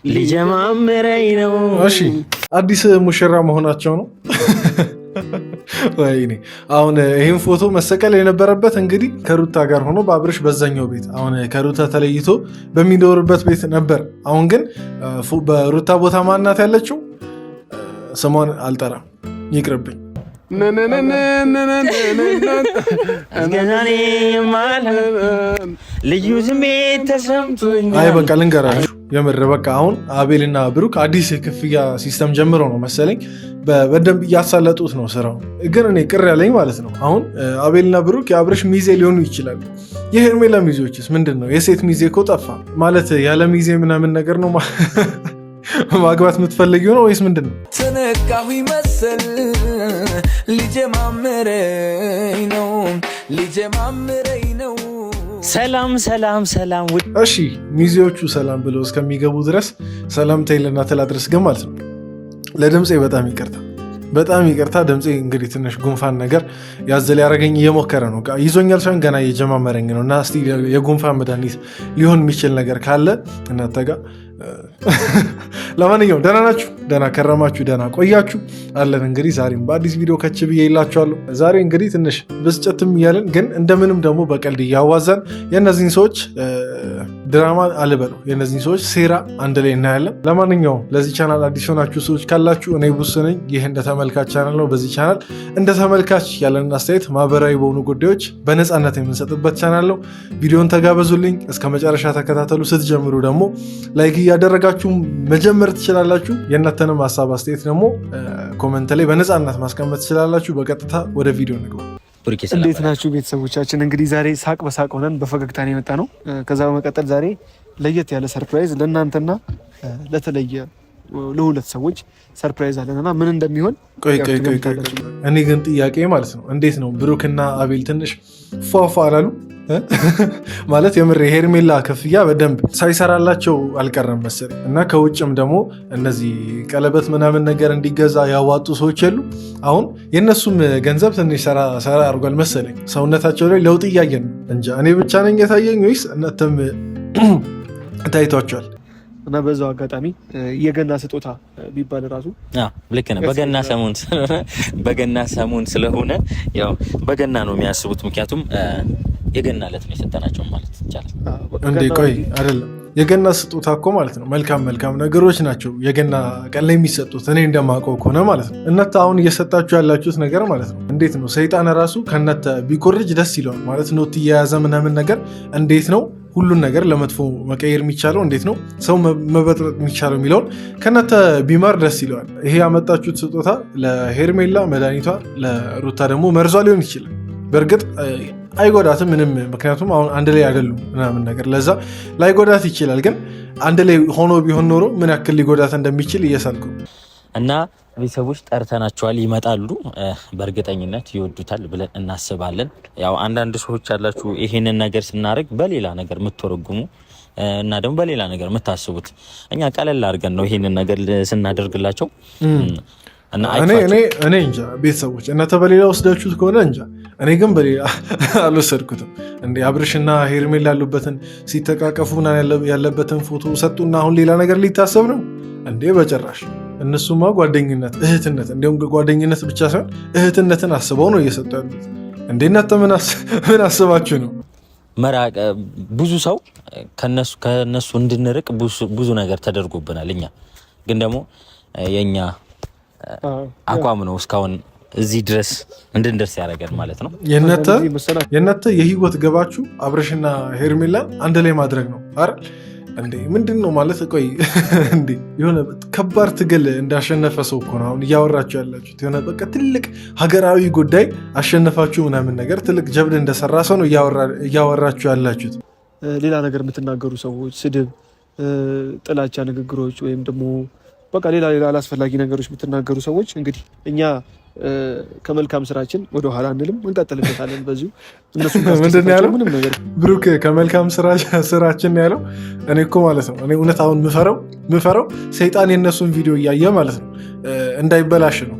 ሊጀማምረኝ ነው። እሺ አዲስ ሙሽራ መሆናቸው ነው። ወይኔ አሁን ይህን ፎቶ መሰቀል የነበረበት እንግዲህ ከሩታ ጋር ሆኖ በአብርሽ በዛኛው ቤት አሁን ከሩታ ተለይቶ በሚኖርበት ቤት ነበር። አሁን ግን በሩታ ቦታ ማናት ያለችው? ስሟን አልጠራም ይቅርብኝ። ልዩ ስሜት ተሰምቶኝ። አይ በቃ ልንገራችሁ የምር በቃ አሁን አቤልና ብሩክ አዲስ የክፍያ ሲስተም ጀምሮ ነው መሰለኝ በደንብ እያሳለጡት ነው ስራው። ግን እኔ ቅር ያለኝ ማለት ነው አሁን አቤልና ብሩክ የአብርሽ ሚዜ ሊሆኑ ይችላሉ። የሄርሜላ ሚዜዎችስ ምንድን ነው? የሴት ሚዜ እኮ ጠፋ ማለት ያለ ሚዜ ምናምን ነገር ነው ማግባት የምትፈልጊው ነው ወይስ ምንድን ነው? ተነካሁ ይመስል ሊጀማምረኝ ነው። ሰላም ሰላም ሰላም። እሺ ሚዜዎቹ ሰላም ብለው እስከሚገቡ ድረስ ሰላምታ ልናትላ ድረስ ግን ማለት ነው ለድምፄ በጣም ይቅርታ። ድምፄ እንግዲህ ትንሽ ጉንፋን ነገር ያዘል ያደረገኝ እየሞከረ ነው። ይዞኛል ሳይሆን ገና እየጀማመረኝ ነው። እና እስቲ የጉንፋን መድኃኒት ሊሆን የሚችል ነገር ካለ እናንተ ጋር ለማንኛውም ደህና ናችሁ? ደህና ከረማችሁ? ደህና ቆያችሁ? አለን እንግዲህ ዛሬም በአዲስ ቪዲዮ ከች ብዬ ይላችኋለሁ። ዛሬ እንግዲህ ትንሽ ብስጭትም እያለን ግን እንደምንም ደግሞ በቀልድ እያዋዛን የእነዚህን ሰዎች ድራማ አልበለው የእነዚህን ሰዎች ሴራ አንድ ላይ እናያለን። ለማንኛውም ለዚህ ቻናል አዲስ ሆናችሁ ሰዎች ካላችሁ እኔ ቡስ ነኝ። ይህ እንደ ተመልካች ቻናል ነው። በዚህ ቻናል እንደ ተመልካች ያለንን አስተያየት ማህበራዊ በሆኑ ጉዳዮች በነፃነት የምንሰጥበት ቻናል ነው። ቪዲዮን ተጋበዙልኝ፣ እስከ መጨረሻ ተከታተሉ። ስትጀምሩ ደግሞ ላይክ እያደረጋችሁ መጀመር ትችላላችሁ። የእናንተንም ሀሳብ አስተያየት ደግሞ ኮመንት ላይ በነፃነት ማስቀመጥ ትችላላችሁ። በቀጥታ ወደ ቪዲዮ እንግባ። እንዴት ናችሁ ቤተሰቦቻችን? እንግዲህ ዛሬ ሳቅ በሳቅ ሆነን በፈገግታ ነው የመጣ ነው። ከዛ በመቀጠል ዛሬ ለየት ያለ ሰርፕራይዝ ለእናንተና ለተለየ ለሁለት ሰዎች ሰርፕራይዝ አለንና ምን እንደሚሆን ቆይ እኔ ግን ጥያቄ ማለት ነው እንዴት ነው ብሩክና አቤል ትንሽ ፏፏ አላሉ? ማለት የምር ሄርሜላ ክፍያ በደንብ ሳይሰራላቸው አልቀረም መሰለኝ። እና ከውጭም ደግሞ እነዚህ ቀለበት ምናምን ነገር እንዲገዛ ያዋጡ ሰዎች የሉ። አሁን የእነሱም ገንዘብ ትንሽ ሰራ አድርጓል መሰለኝ። ሰውነታቸው ላይ ለውጥ እያየን ነው። እንጃ እኔ ብቻ ነኝ የታየኝ ወይስ እናንተም ታይቷቸዋል? እና በዛው አጋጣሚ የገና ስጦታ ቢባል ራሱ ልክ ነው። በገና ሰሞን ስለሆነ ያው በገና ነው የሚያስቡት። ምክንያቱም የገና ዕለት ነው የሰጠናቸው ማለት ይቻላል። እንዴ ቆይ አይደለም፣ የገና ስጦታ እኮ ማለት ነው መልካም ነገሮች ናቸው የገና ቀን ላይ የሚሰጡት። እኔ እንደማውቀው ከሆነ ማለት ነው እናንተ አሁን እየሰጣችሁ ያላችሁት ነገር ማለት ነው እንዴት ነው ሰይጣን ራሱ ከእናንተ ቢኮርጅ ደስ ይለዋል ማለት ነው። እየያዘ ምናምን ነገር እንዴት ነው ሁሉን ነገር ለመጥፎ መቀየር የሚቻለው እንዴት ነው ሰው መበጥበጥ የሚቻለው የሚለውን ከእናንተ ቢማር ደስ ይለዋል። ይሄ ያመጣችሁት ስጦታ ለሄርሜላ መድኃኒቷ፣ ለሩታ ደግሞ መርዟ ሊሆን ይችላል። በእርግጥ አይጎዳትም ምንም፣ ምክንያቱም አሁን አንድ ላይ አይደሉም ምናምን ነገር ለዛ ላይጎዳት ይችላል። ግን አንድ ላይ ሆኖ ቢሆን ኖሮ ምን ያክል ሊጎዳት እንደሚችል እየሳልኩ እና ቤተሰቦች ጠርተናቸዋል፣ ይመጣሉ። በእርግጠኝነት ይወዱታል ብለን እናስባለን። ያው አንዳንድ ሰዎች ያላችሁ ይሄንን ነገር ስናደርግ በሌላ ነገር የምትወረጉሙ እና ደግሞ በሌላ ነገር የምታስቡት፣ እኛ ቀለል አድርገን ነው ይሄንን ነገር ስናደርግላቸው። እኔ እንጃ ቤተሰቦች እናንተ በሌላ ወስዳችሁት ከሆነ እንጃ፣ እኔ ግን በሌላ አልወሰድኩትም። እንደ አብርሽና ሄርሜላ ያሉበትን ሲተቃቀፉ ያለበትን ፎቶ ሰጡና አሁን ሌላ ነገር ሊታሰብ ነው እንዴ? በጭራሽ። እነሱማ ጓደኝነት፣ እህትነት፣ እንዲሁም ጓደኝነት ብቻ ሳይሆን እህትነትን አስበው ነው እየሰጡ ያሉት። እንዴ እናንተ ምን አስባችሁ ነው? መራቅ ብዙ ሰው ከነሱ እንድንርቅ ብዙ ነገር ተደርጎብናል። እኛ ግን ደግሞ የኛ አቋም ነው እስካሁን እዚህ ድረስ እንድንደርስ ያደረገን ማለት ነው። የእናንተ የህይወት ገባችሁ አብርሽና ሄርሜላ አንድ ላይ ማድረግ ነው አይደል እንዴ? ምንድን ነው ማለት? ቆይ እንዴ የሆነ ከባድ ትግል እንዳሸነፈ ሰው እኮ ነው አሁን እያወራችሁ ያላችሁት። የሆነ በቃ ትልቅ ሀገራዊ ጉዳይ አሸነፋችሁ ምናምን ነገር ትልቅ ጀብድ እንደሰራ ሰው ነው እያወራችሁ ያላችሁት። ሌላ ነገር የምትናገሩ ሰዎች ስድብ፣ ጥላቻ ንግግሮች ወይም ደግሞ በቃ ሌላ አላስፈላጊ ነገሮች የምትናገሩ ሰዎች እንግዲህ እኛ ከመልካም ስራችን ወደ ኋላ አንልም፣ እንቀጥልበታለን በዚሁ። እነሱ ምንድን ነው ያለው ብሩክ? ከመልካም ስራችን ያለው እኔ እኮ ማለት ነው እኔ እውነት አሁን ምፈረው ሰይጣን የእነሱን ቪዲዮ እያየ ማለት ነው እንዳይበላሽ ነው።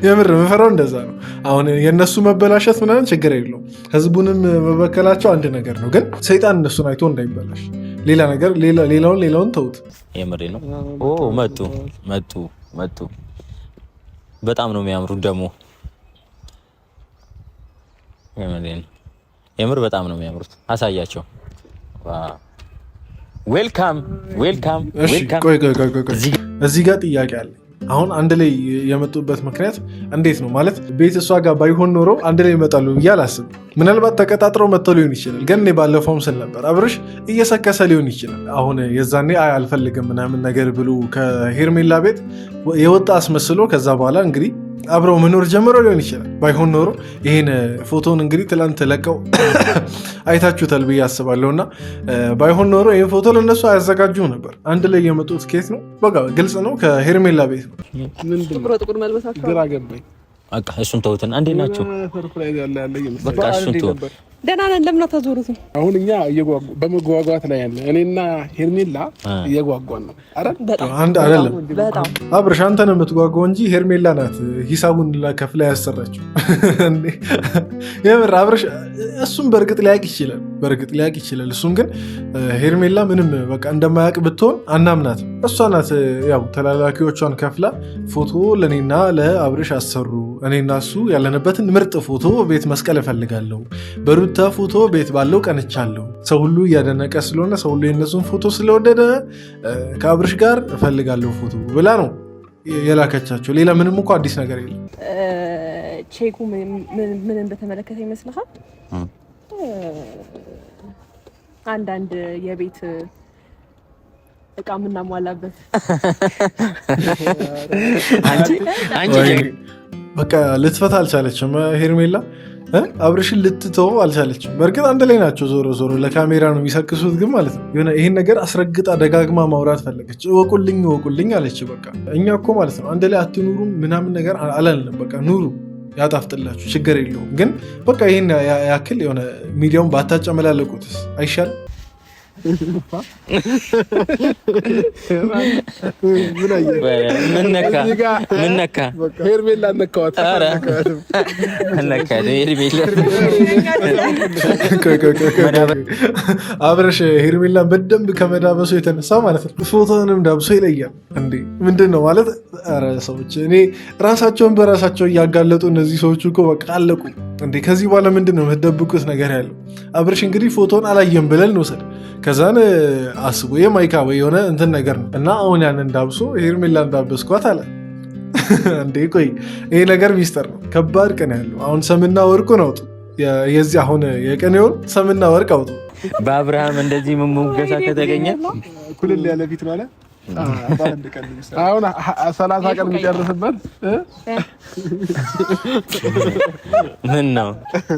የምር የምፈራው እንደዛ ነው። አሁን የእነሱ መበላሸት ምናምን ችግር የለውም፣ ህዝቡንም መበከላቸው አንድ ነገር ነው። ግን ሰይጣን እነሱን አይቶ እንዳይበላሽ ሌላ ነገር ሌላውን ተውት። የምሬ ነው። መጡ በጣም ነው የሚያምሩት ደግሞ የምር በጣም ነው የሚያምሩት። አሳያቸው። ዌልካም። ቆይ እዚህ ጋር ጥያቄ አለ። አሁን አንድ ላይ የመጡበት ምክንያት እንዴት ነው ማለት? ቤት እሷ ጋር ባይሆን ኖሮ አንድ ላይ ይመጣሉ ብዬ አላስብም። ምናልባት ተቀጣጥረው መጥተው ሊሆን ይችላል። ግን እኔ ባለፈውም ስል ነበር አብርሽ እየሰከሰ ሊሆን ይችላል። አሁን የዛኔ አልፈልግም ምናምን ነገር ብሎ ከሄርሜላ ቤት የወጣ አስመስሎ ከዛ በኋላ እንግዲህ አብረው መኖር ጀምሮ ሊሆን ይችላል። ባይሆን ኖሮ ይህን ፎቶን እንግዲህ ትላንት ለቀው አይታችሁታል ብዬ አስባለሁ። እና ባይሆን ኖሮ ይህን ፎቶ ለእነሱ አያዘጋጁም ነበር። አንድ ላይ የመጡት ኬት ነው፣ በቃ ግልጽ ነው፣ ከሄርሜላ ቤት ነው። ግራ ገባኝ። እሱን ተውትና እንዴት ናቸው? በቃ እሱን ተው። ደህና ነን። ለምን አታዞሩትም? አሁን እኛ በመጓጓት ላይ ያለ እኔና ሄርሜላ እየጓጓን ነው። አንድ አይደለም አብርሽ፣ አንተ ነው የምትጓጓው እንጂ ሄርሜላ ናት ሂሳቡን ከፍላ ያሰራችው። የምር አብርሽ እሱም በእርግጥ ሊያውቅ ይችላል። እሱም ግን ሄርሜላ ምንም በቃ እንደማያውቅ ብትሆን አናምናት። እሷ ናት ያው ተላላኪዎቿን ከፍላ ፎቶ ለእኔና ለአብርሽ አሰሩ። እኔና እሱ ያለንበትን ምርጥ ፎቶ ቤት መስቀል እፈልጋለሁ፣ በሩታ ፎቶ ቤት ባለው ቀንቻለሁ። ሰው ሁሉ እያደነቀ ስለሆነ ሰው ሁሉ የነሱን ፎቶ ስለወደደ ከአብርሽ ጋር እፈልጋለሁ ፎቶ ብላ ነው የላከቻቸው። ሌላ ምንም እኮ አዲስ ነገር የለም። ቼኩ ምን እንደተመለከተ ይመስልሃል? አንዳንድ የቤት እቃ የምናሟላበት በቃ ልትፈታ አልቻለችም ሄርሜላ። አብርሽን ልትተው አልቻለችም። በእርግጥ አንድ ላይ ናቸው። ዞሮ ለካሜራ ነው የሚሰክሱት፣ ግን ማለት ነው የሆነ ይሄን ነገር አስረግጣ ደጋግማ ማውራት ፈለገች። እወቁልኝ አለች። በቃ እኛ እኮ ማለት ነው አንድ ላይ አትኑሩም ምናምን ነገር አላልንም። በቃ ኑሩ፣ ያጣፍጥላችሁ፣ ችግር የለውም። ግን በቃ ይሄን ያክል የሆነ ሚዲያውን ባታጨመላለቁትስ አይሻልም? ምን ነካ? ሄርሜላ ነካዋት። አብረሽ ሄርሜላን በደንብ ከመዳበሱ የተነሳ ማለት ነው ፎቶንም ዳብሶ ይለያል እንዴ! ምንድን ነው ማለት? ኧረ ሰዎች እኔ ራሳቸውን በራሳቸው እያጋለጡ እነዚህ ሰዎች እኮ በቃ አለቁ እንዴ! ከዚህ በኋላ ምንድን ነው የምትደብቁት ነገር ያለው? አብረሽ እንግዲህ ፎቶን አላየም ብለን እንውሰድ። ከዛን አስቡ የማይካ ወይ የሆነ እንትን ነገር ነው እና አሁን ያን እንዳብሶ ሄርሜላ እንዳበስኳት አለ እንዴ! ቆይ ይሄ ነገር ሚስጥር ነው። ከባድ ቀን ያለው አሁን ሰምና ወርቁን አውጡ። የዚህ አሁን የቀኔውን ሰምና ወርቅ አውጡ። በአብርሃም እንደዚህ መሞገሳ ከተገኘ ኩልል ያለ ፊት ማለት አሁን 30 ቀን የሚጨርስበት ምን ነው?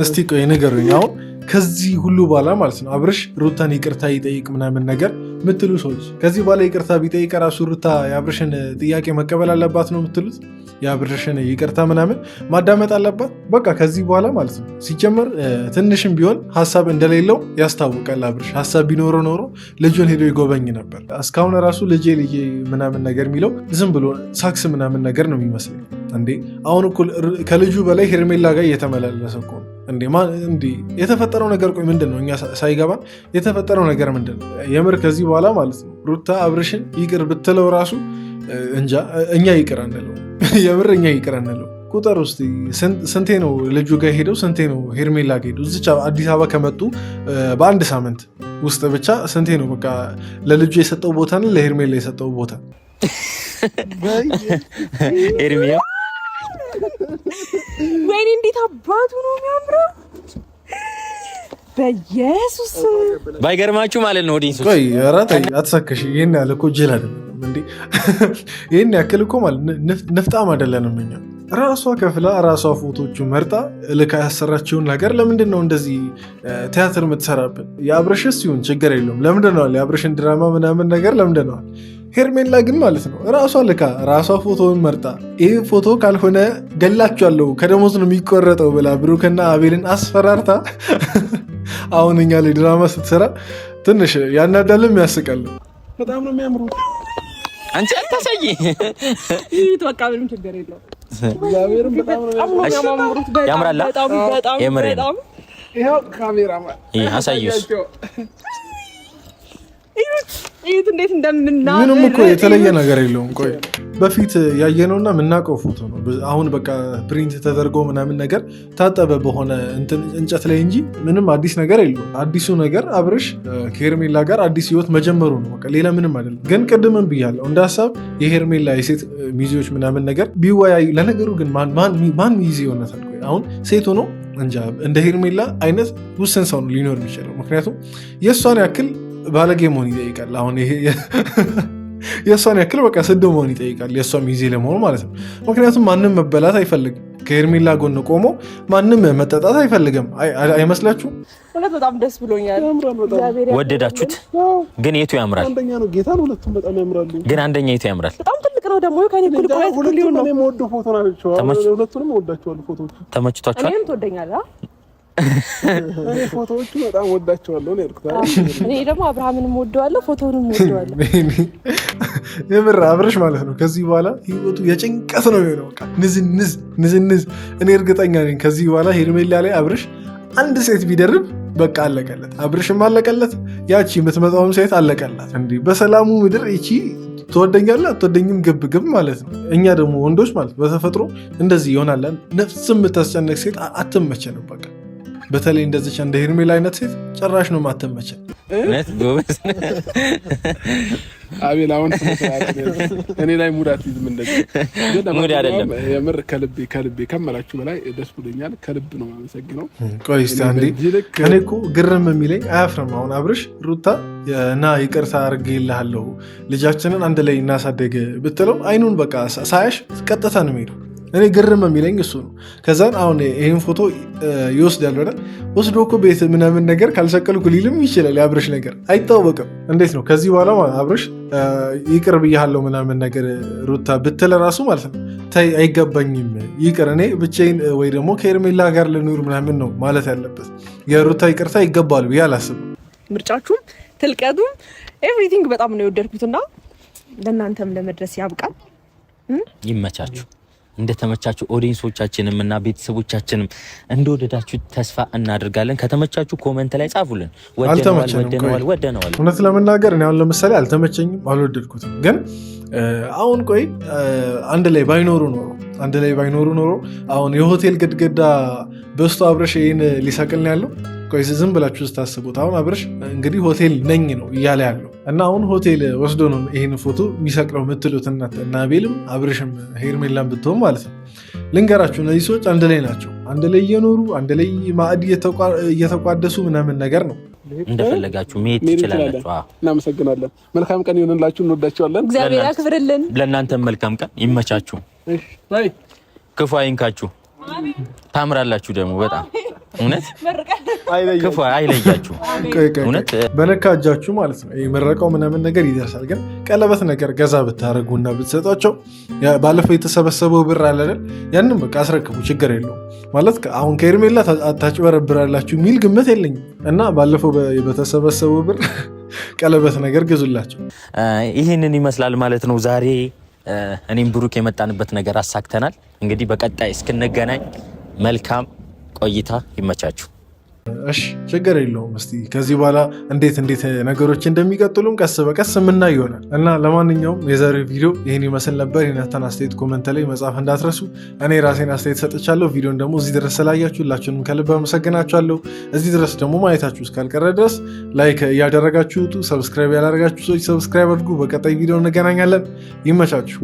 እስቲ ቆይ ንገሩኝ። አሁን ከዚህ ሁሉ በኋላ ማለት ነው አብርሽ ሩታን ይቅርታ ይጠይቅ ምናምን ነገር ምትሉ ሰዎች ከዚህ በኋላ ይቅርታ ቢጠይቅ ራሱ ሩታ የአብርሽን ጥያቄ መቀበል አለባት ነው የምትሉት? የአብርሽን ይቅርታ ምናምን ማዳመጥ አለባት? በቃ ከዚህ በኋላ ማለት ነው ሲጀመር ትንሽም ቢሆን ሀሳብ እንደሌለው ያስታውቃል። አብርሽ ሀሳብ ቢኖረው ኖሮ ልጁን ሄዶ ይጎበኝ ነበር። እስካሁን ራሱ ልጄ ምናምን ነገር የሚለው ዝም ብሎ ሳክስ ምናምን ነገር ነው የሚመስለኝ። እንዴ አሁን እኮ ከልጁ በላይ ሄርሜላ ጋር እየተመላለሰ እኮ ነው እንዴ የተፈጠረው ነገር። ቆይ ምንድን ነው እኛ ሳይገባን የተፈጠረው ነገር ምንድን ነው? የምር ከዚህ በኋላ ማለት ነው ሩታ አብርሽን ይቅር ብትለው ራሱ እንጃ እኛ ይቅር አንለው። የምር እኛ ይቅር አንለው። ቁጥር ውስጥ ስንቴ ነው ልጁ ጋር ሄደው፣ ስንቴ ነው ሄርሜላ ጋር ሄደው? እዚች አዲስ አበባ ከመጡ በአንድ ሳምንት ውስጥ ብቻ ስንቴ ነው በቃ ለልጁ የሰጠው ቦታ ነው ለሄርሜላ የሰጠው ቦታ። ኤርሚያ ወይኔ እንዴት አባቱ ነው የሚያምረው! በኢየሱስ ባይገርማችሁ ማለት ነው። ዲንሱ ቆይ ኧረ ተይ አትሳከሽ። ይሄን ያለ እኮ ጅል አይደለም እንዴ! ይሄን ያክል እኮ ማለት ንፍጣም አይደለንም እኛ። ራሷ ከፍላ ራሷ ፎቶቹ መርጣ ልካ ያሰራችውን ነገር ለምንድን ነው እንደዚህ ቲያትር የምትሰራብን? የአብርሽስ ሲሆን ችግር የለውም። ለምንድን ነው የአብርሽን ድራማ ምናምን ነገር ለምንድን ነው? ሄርሜላ ግን ማለት ነው ራሷ ልካ ራሷ ፎቶውን መርጣ ይህ ፎቶ ካልሆነ ገላችኋለሁ ከደሞዝ ነው የሚቆረጠው ብላ ብሩክና አቤልን አስፈራርታ አሁን እኛ ላይ ድራማ ስትሰራ ትንሽ ያናዳልም ያስቃል። በጣም ነው የሚያምሩ። አንቺ አታሳይ። በቃ ምንም ችግር የለውም። እግዚአብሔርን በጣም ነው የሚያማምሩት። ያምራል። በጣም ይኸው ካሜራማን አሳየሽ። እዩት እንዴት እንደምናምር። ምንም እኮ የተለየ ነገር የለውም። ቆይ በፊት ያየነውና የምናውቀው ፎቶ ነው። አሁን በቃ ፕሪንት ተደርጎ ምናምን ነገር ታጠበ በሆነ እንጨት ላይ እንጂ ምንም አዲስ ነገር የለውም። አዲሱ ነገር አብርሽ ከሄርሜላ ጋር አዲስ ህይወት መጀመሩ ነው። በቃ ሌላ ምንም አይደለም። ግን ቅድምም ብያለሁ እንደ ሀሳብ የሄርሜላ የሴት ሚዜዎች ምናምን ነገር ቢወያዩ። ለነገሩ ግን ማን ሚዜ ይሆነታል? አሁን ሴት ሆኖ እንጃ እንደ ሄርሜላ አይነት ውስን ሰው ነው ሊኖር የሚችለው። ምክንያቱም የእሷን ያክል ባለጌ መሆን ይጠይቃል። አሁን ይሄ የእሷን ያክል በቃ ስዶ መሆን ይጠይቃል የእሷ ሚዜ ለመሆኑ ማለት ነው። ምክንያቱም ማንም መበላት አይፈልግም። ከሄርሜላ ጎን ቆሞ ማንም መጠጣት አይፈልግም። አይመስላችሁም? እውነት በጣም ደስ ብሎኛል። ወደዳችሁት? ግን የቱ ያምራል? አንደኛ ነው ጌታን። ሁለቱም በጣም ያምራሉ። ግን አንደኛ የቱ ያምራል? በጣም ትልቅ ነው ደግሞ ከኔ ኩል ቆይት ኩል ነው። እኔ የምወደው ፎቶ ናቸው። ሁለቱንም እወዳቸዋለሁ ፎቶዎቹ። ተመችቷቸዋል? እኔም ትወደኛለህ? እኔ ፎቶዎቹ በጣም እወዳቸዋለሁ ነው ያልኩት። እኔ ደግሞ አብርሃምንም እወደዋለሁ ፎቶውንም እወደዋለሁ። የምር አብርሽ ማለት ነው ከዚህ በኋላ ህይወቱ የጭንቀት ነው የሚሆነው። በቃ ንዝንዝ። እኔ እርግጠኛ ነኝ ከዚህ በኋላ ሄርሜላ ላይ አብርሽ አንድ ሴት ቢደርብ በቃ አለቀለት። አብርሽም አለቀለት፣ ያቺ የምትመጣውም ሴት አለቀላት። እንዲህ በሰላሙ ምድር ይቺ ትወደኛለህ አትወደኝም ግብ ማለት ነው። እኛ ደግሞ ወንዶች ማለት በተፈጥሮ እንደዚህ ይሆናለን። ነፍስ የምታስጨነቅ ሴት አትመቸንም። በቃ በተለይ እንደዚች እንደ ሄርሜላ አይነት ሴት ጭራሽ ነው ማተመቸን። ጎበዝ አቤል አሁን እኔ ላይ ሙድ አትይዝም። እንደዚህ ሙድ አይደለም። የምር ከልቤ ከመላችሁ በላይ ደስ ብሎኛል። ከልብ ነው የማመሰግነው። ቆይ እስኪ አንዴ እኔ እኮ ግርም የሚለኝ አያፍርም። አሁን አብርሽ ሩታ እና ይቅርታ አድርጌልሃለሁ ልጃችንን አንድ ላይ እናሳደግ ብትለው አይኑን በቃ ሳያሽ ቀጥታ ነው የሚሄደው። እኔ ግርም የሚለኝ እሱ ነው። ከዛን አሁን ይህን ፎቶ ይወስዳል ወደ ወስዶ እኮ ቤት ምናምን ነገር ካልሰቀልኩ ሊልም ይችላል። የአብርሽ ነገር አይታወቅም። እንዴት ነው ከዚህ በኋላ አብርሽ ይቅር ብያለሁ ምናምን ነገር ሩታ ብትል ራሱ ማለት ነው ተይ አይገባኝም ይቅር እኔ ብቻዬን ወይ ደግሞ ከሄርሜላ ጋር ልኑር ምናምን ነው ማለት ያለበት። የሩታ ይቅርታ ይገባል ብዬ አላስብም። ምርጫችሁም ትልቀቱም ኤቭሪቲንግ በጣም ነው የወደድኩትና ለእናንተም ለመድረስ ያብቃል። ይመቻችሁ። እንደተመቻችሁ ኦዲየንሶቻችንም እና ቤተሰቦቻችንም እንደወደዳችሁ ተስፋ እናደርጋለን። ከተመቻችሁ ኮሜንት ላይ ጻፉልን። ወደነዋል። እውነት ለመናገር እኔ አሁን ለምሳሌ አልተመቸኝም፣ አልወደድኩትም። ግን አሁን ቆይ አንድ ላይ ባይኖሩ ኖሮ አሁን የሆቴል ግድግዳ በስቶ አብርሽ ይህን ሊሰቅል ነው ያለው። ቆይ ዝም ብላችሁ ስታስቡት አሁን አብርሽ እንግዲህ ሆቴል ነኝ ነው እያለ ያለው እና አሁን ሆቴል ወስዶ ነው ይህን ፎቶ የሚሰቅለው የምትሉት እና አቤልም አብርሽም ሄርሜላን ብትሆን ማለት ነው። ልንገራችሁ እነዚህ ሰዎች አንድ ላይ ናቸው። አንድ ላይ እየኖሩ አንድ ላይ ማዕድ እየተቋደሱ ምናምን ነገር ነው። እንደፈለጋችሁ መሄድ ትችላላችሁ። እናመሰግናለን። መልካም ቀን ይሆንላችሁ። እንወዳችኋለን። እግዚአብሔር ያክብርልን። ለእናንተም መልካም ቀን ይመቻችሁ። ክፉ አይንካችሁ። ታምራላችሁ ደግሞ በጣም እውነት ክፉ አይለያችሁ። እውነት በነካ እጃችሁ ማለት ነው የመረቀው ምናምን ነገር ይደርሳል። ግን ቀለበት ነገር ገዛ ብታደርጉና ብትሰጧቸው ባለፈው የተሰበሰበው ብር አለ አይደል? ያንን በቃ አስረክቡ፣ ችግር የለውም ማለት አሁን ከሄርሜላ ታጭበረብራላችሁ የሚል ግምት የለኝም እና ባለፈው በተሰበሰበው ብር ቀለበት ነገር ግዙላቸው። ይህንን ይመስላል ማለት ነው ዛሬ እኔም ብሩክ የመጣንበት ነገር አሳክተናል። እንግዲህ በቀጣይ እስክንገናኝ መልካም ቆይታ ይመቻችሁ። እሺ ችግር የለውም። እስቲ ከዚህ በኋላ እንዴት ነገሮች እንደሚቀጥሉም ቀስ በቀስ የምናይ ይሆናል እና ለማንኛውም የዛሬው ቪዲዮ ይህን ይመስል ነበር። የናታን አስተያየት ኮመንት ላይ መጻፍ እንዳትረሱ። እኔ ራሴን አስተያየት ሰጥቻለሁ። ቪዲዮን ደግሞ እዚህ ድረስ ስላያችሁ ሁላችሁንም ከልብ አመሰግናችኋለሁ። እዚህ ድረስ ደግሞ ማየታችሁ እስካልቀረ ድረስ ላይክ እያደረጋችሁ፣ ሰብስክራይብ ያላደረጋችሁ ሰዎች ሰብስክራይብ አድርጉ። በቀጣይ ቪዲዮ እንገናኛለን። ይመቻችሁ።